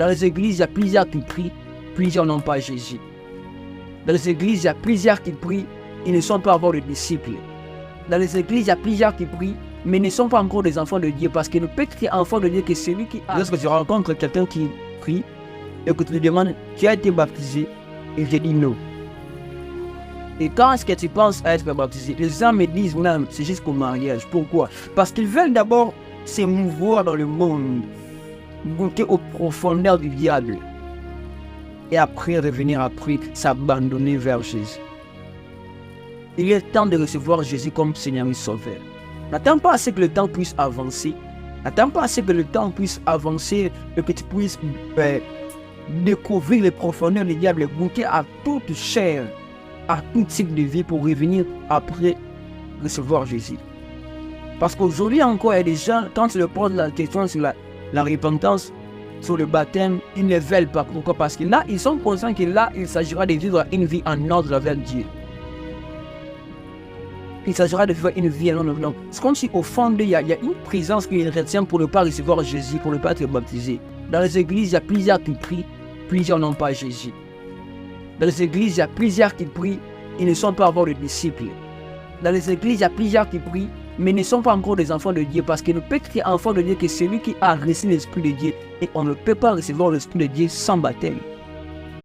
Dans les églises, il y a plusieurs qui prient, plusieurs n'ont pas Jésus. Dans les églises, il y a plusieurs qui prient, ils ne sont pas encore des disciples. Dans les églises, il y a plusieurs qui prient, mais ne sont pas encore des enfants de Dieu, parce qu'il ne peut être enfant de Dieu que celui qui a. Lorsque tu rencontres quelqu'un qui prie, et que tu lui demandes, tu as été baptisé, il te dit non. Et quand est-ce que tu penses à être baptisé? Les gens me disent, non, c'est juste pour mariage. Pourquoi? Parce qu'ils veulent d'abord s'émouvoir dans le monde, goûter aux profondeurs du diable, et après revenir s'abandonner vers Jésus. Il est temps de recevoir Jésus comme Seigneur et Sauveur. N'attends pas à ce que le temps puisse avancer. N'attends pas à ce que le temps puisse avancer et que tu puisses découvrir les profondeurs du diable, goûter à toute chair, à tout type de vie pour revenir après recevoir Jésus. Parce qu'aujourd'hui encore, il y a des gens, quand tu leur poses la question sur la repentance, sur le baptême, ils ne veulent pas. Pourquoi? Parce que là, ils sont conscients que là, il s'agira de vivre une vie en ordre avec Dieu. Il s'agira de vivre une vie en ordre. Donc, c'est comme si au fond d'eux, il y a une présence qui les retient pour ne pas recevoir Jésus, pour ne pas être baptisé. Dans les églises, il y a plusieurs qui prient, plusieurs n'ont pas Jésus. Dans les églises, il y a plusieurs qui prient, ils ne sont pas encore des disciples. Dans les églises, il y a plusieurs qui prient, mais ne sont pas encore des enfants de Dieu, parce qu'il ne peut être enfant de Dieu que celui qui a reçu l'Esprit de Dieu. Et on ne peut pas recevoir l'Esprit de Dieu sans baptême.